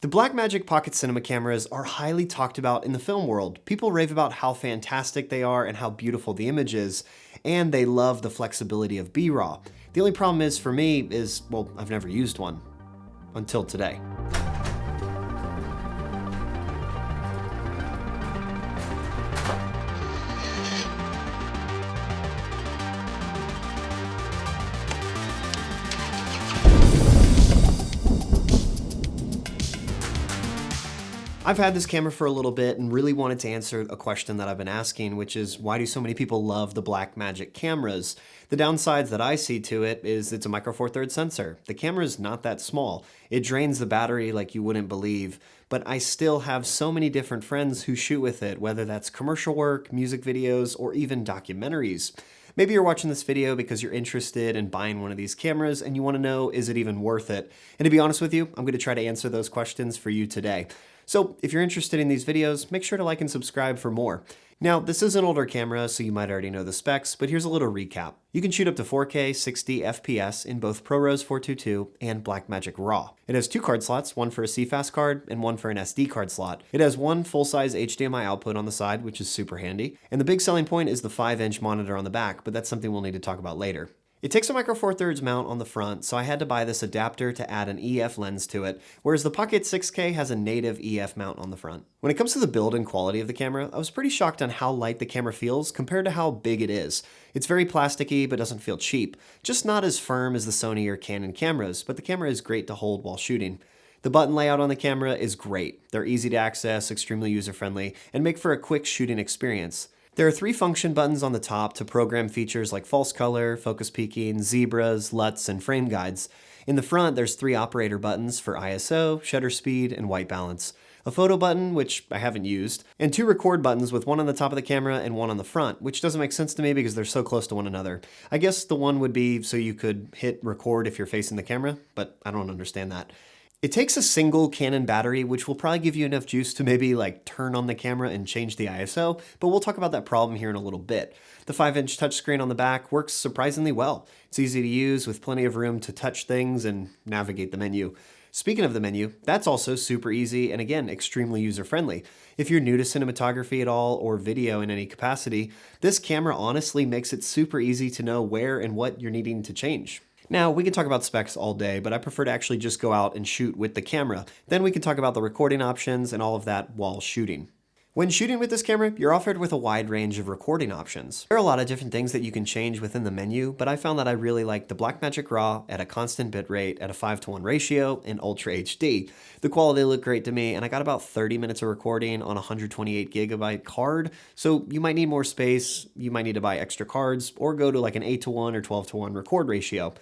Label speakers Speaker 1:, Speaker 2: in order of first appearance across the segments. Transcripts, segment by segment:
Speaker 1: The Blackmagic Pocket Cinema cameras are highly talked about in the film world. People rave about how fantastic they are and how beautiful the image is, and they love the flexibility of B-RAW. The only problem is, for me, well, I've never used one. Until today. I've had this camera for a little bit and really wanted to answer a question that I've been asking, which is, why do so many people love the Blackmagic cameras? The downsides that I see to it is it's a micro four thirds sensor. The camera is not that small. It drains the battery like you wouldn't believe, but I still have so many different friends who shoot with it, whether that's commercial work, music videos, or even documentaries. Maybe you're watching this video because you're interested in buying one of these cameras and you want to know, is it even worth it? And to be honest with you, I'm going to try to answer those questions for you today. So if you're interested in these videos, make sure to like and subscribe for more. Now, this is an older camera, so you might already know the specs, but here's a little recap. You can shoot up to 4K 60 FPS in both ProRes 422 and Blackmagic RAW. It has two card slots, one for a CFast card and one for an SD card slot. It has one full-size HDMI output on the side, which is super handy. And the big selling point is the 5-inch monitor on the back, but that's something we'll need to talk about later. It takes a micro four thirds mount on the front, so I had to buy this adapter to add an EF lens to it, whereas the Pocket 6K has a native EF mount on the front. When it comes to the build and quality of the camera, I was pretty shocked on how light the camera feels compared to how big it is. It's very plasticky, but doesn't feel cheap. Just not as firm as the Sony or Canon cameras, but the camera is great to hold while shooting. The button layout on the camera is great. They're easy to access, extremely user-friendly, and make for a quick shooting experience. There are 3 function buttons on the top to program features like false color, focus peaking, zebras, LUTs, and frame guides. In the front, there's 3 operator buttons for ISO, shutter speed, and white balance. A photo button, which I haven't used, and 2 record buttons with one on the top of the camera and one on the front, which doesn't make sense to me because they're so close to one another. I guess the one would be so you could hit record if you're facing the camera, but I don't understand that. It takes a single Canon battery, which will probably give you enough juice to maybe like turn on the camera and change the ISO, but we'll talk about that problem here in a little bit. The 5-inch touchscreen on the back works surprisingly well. It's easy to use with plenty of room to touch things and navigate the menu. Speaking of the menu, that's also super easy and again, extremely user-friendly. If you're new to cinematography at all or video in any capacity, this camera honestly makes it super easy to know where and what you're needing to change. Now, we can talk about specs all day, but I prefer to actually just go out and shoot with the camera. Then we can talk about the recording options and all of that while shooting. When shooting with this camera, you're offered with a wide range of recording options. There are a lot of different things that you can change within the menu, but I found that I really like the Blackmagic RAW at a constant bitrate at a 5:1 ratio in Ultra HD. The quality looked great to me, and I got about 30 minutes of recording on a 128GB card, so you might need more space, you might need to buy extra cards, or go to like an 8:1 or 12:1 record ratio.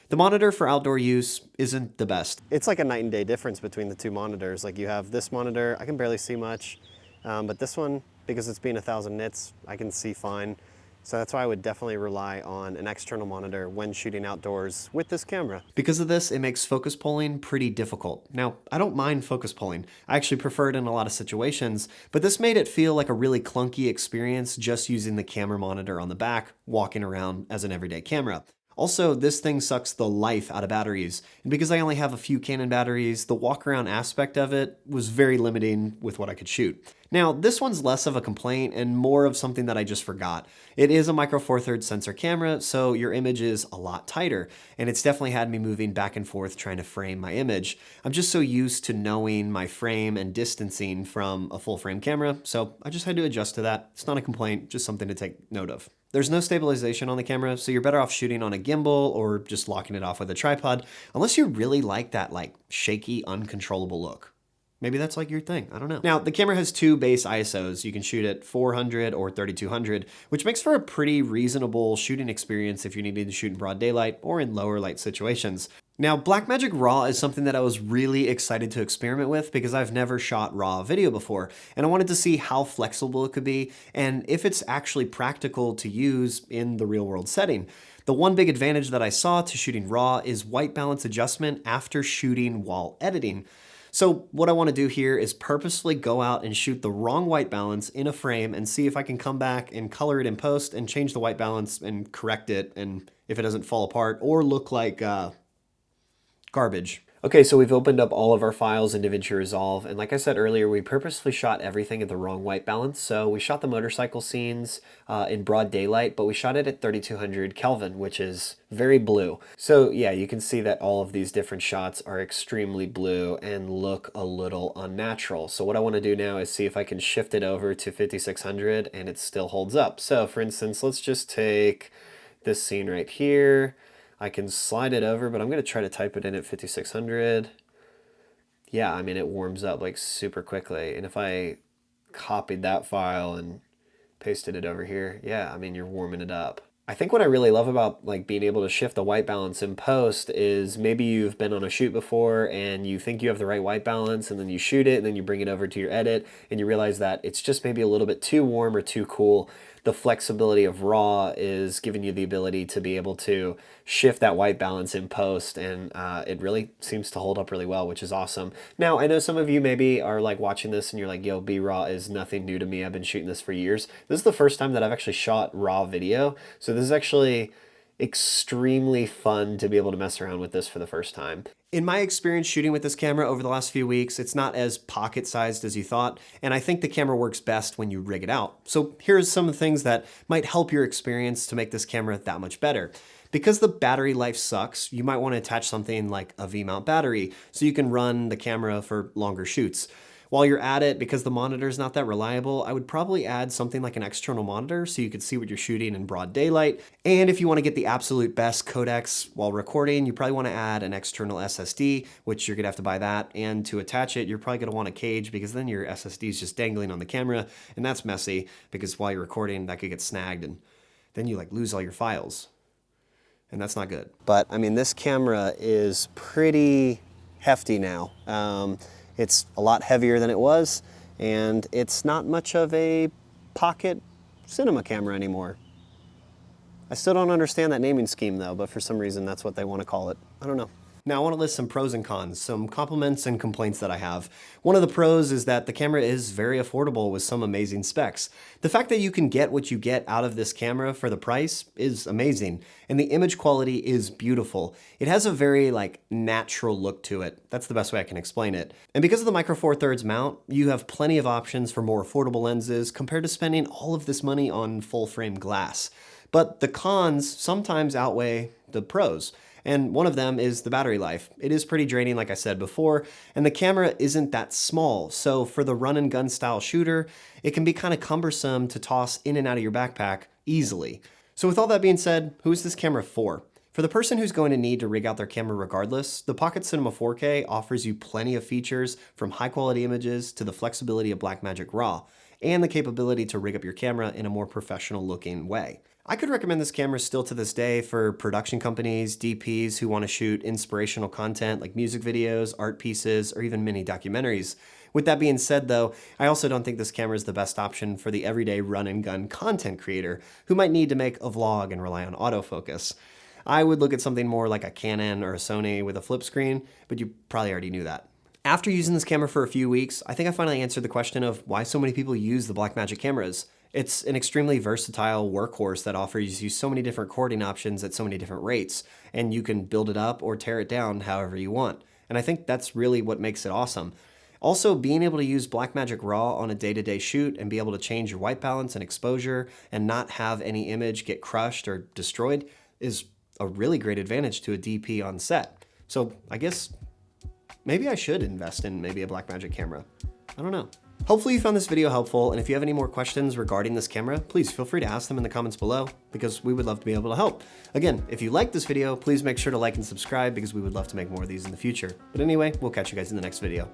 Speaker 1: The monitor for outdoor use isn't the best. It's like a night and day difference between the two monitors. Like you have this monitor, I can barely see much. But this one, because it's being 1000 nits, I can see fine. So that's why I would definitely rely on an external monitor when shooting outdoors with this camera. Because of this, it makes focus pulling pretty difficult. Now, I don't mind focus pulling. I actually prefer it in a lot of situations, but this made it feel like a really clunky experience just using the camera monitor on the back, walking around as an everyday camera. Also, this thing sucks the life out of batteries, and because I only have a few Canon batteries, the walk-around aspect of it was very limiting with what I could shoot. Now, this one's less of a complaint and more of something that I just forgot. It is a micro four thirds sensor camera, so your image is a lot tighter, and it's definitely had me moving back and forth trying to frame my image. I'm just so used to knowing my frame and distancing from a full frame camera, so I just had to adjust to that. It's not a complaint, just something to take note of. There's no stabilization on the camera, so you're better off shooting on a gimbal or just locking it off with a tripod, unless you really like that shaky, uncontrollable look. Maybe that's like your thing, I don't know. Now, the camera has 2 base ISOs. You can shoot at 400 or 3200, which makes for a pretty reasonable shooting experience if you're needing to shoot in broad daylight or in lower light situations. Now, Blackmagic RAW is something that I was really excited to experiment with because I've never shot RAW video before, and I wanted to see how flexible it could be and if it's actually practical to use in the real world setting. The one big advantage that I saw to shooting RAW is white balance adjustment after shooting while editing. So what I want to do here is purposefully go out and shoot the wrong white balance in a frame and see if I can come back and color it in post and change the white balance and correct it, and if it doesn't fall apart or look like garbage. Okay, so we've opened up all of our files in DaVinci Resolve, and like I said earlier, we purposely shot everything at the wrong white balance. So we shot the motorcycle scenes in broad daylight, but we shot it at 3200 Kelvin, which is very blue. So yeah, you can see that all of these different shots are extremely blue and look a little unnatural. So what I want to do now is see if I can shift it over to 5600 and it still holds up. So for instance, let's just take this scene right here. I can slide it over, but I'm going to try to type it in at 5600. Yeah, I mean, it warms up like super quickly. And if I copied that file and pasted it over here, yeah, I mean, you're warming it up. I think what I really love about like being able to shift the white balance in post is maybe you've been on a shoot before and you think you have the right white balance, and then you shoot it and then you bring it over to your edit and you realize that it's just maybe a little bit too warm or too cool. The flexibility of RAW is giving you the ability to be able to shift that white balance in post, and it really seems to hold up really well, which is awesome. Now, I know some of you maybe are like watching this and you're like, yo, B-RAW is nothing new to me. I've been shooting this for years. This is the first time that I've actually shot RAW video, so this is actually extremely fun to be able to mess around with this for the first time. In my experience shooting with this camera over the last few weeks, it's not as pocket-sized as you thought, and I think the camera works best when you rig it out. So here's some of the things that might help your experience to make this camera that much better. Because the battery life sucks, you might want to attach something like a V-mount battery so you can run the camera for longer shoots. While you're at it, because the monitor is not that reliable, I would probably add something like an external monitor so you could see what you're shooting in broad daylight. And if you want to get the absolute best codecs while recording, you probably want to add an external SSD, which you're going to have to buy that. And to attach it, you're probably going to want a cage, because then your SSD is just dangling on the camera, and that's messy because while you're recording, that could get snagged and then you like lose all your files. And that's not good. But I mean, this camera is pretty hefty now. It's a lot heavier than it was, and it's not much of a pocket cinema camera anymore. I still don't understand that naming scheme though, but for some reason that's what they want to call it. I don't know. Now I want to list some pros and cons, some compliments and complaints that I have. One of the pros is that the camera is very affordable with some amazing specs. The fact that you can get what you get out of this camera for the price is amazing, and the image quality is beautiful. It has a very like natural look to it. That's the best way I can explain it. And because of the Micro Four Thirds mount, you have plenty of options for more affordable lenses compared to spending all of this money on full frame glass. But the cons sometimes outweigh the pros. And one of them is the battery life. It is pretty draining, like I said before, and the camera isn't that small. So for the run and gun style shooter, it can be kind of cumbersome to toss in and out of your backpack easily. So with all that being said, who is this camera for? For the person who's going to need to rig out their camera regardless, the Pocket Cinema 4K offers you plenty of features, from high quality images to the flexibility of Blackmagic RAW, and the capability to rig up your camera in a more professional looking way. I could recommend this camera still to this day for production companies, DPs who want to shoot inspirational content like music videos, art pieces, or even mini documentaries. With that being said though, I also don't think this camera is the best option for the everyday run and gun content creator who might need to make a vlog and rely on autofocus. I would look at something more like a Canon or a Sony with a flip screen, but you probably already knew that. After using this camera for a few weeks, I think I finally answered the question of why so many people use the Blackmagic cameras. It's an extremely versatile workhorse that offers you so many different recording options at so many different rates, and you can build it up or tear it down however you want. And I think that's really what makes it awesome. Also, being able to use Blackmagic RAW on a day-to-day shoot and be able to change your white balance and exposure and not have any image get crushed or destroyed is a really great advantage to a DP on set. So I guess maybe I should invest in maybe a Blackmagic camera. I don't know. Hopefully you found this video helpful, and if you have any more questions regarding this camera, please feel free to ask them in the comments below, because we would love to be able to help. Again, if you like this video, please make sure to like and subscribe, because we would love to make more of these in the future. But anyway, we'll catch you guys in the next video.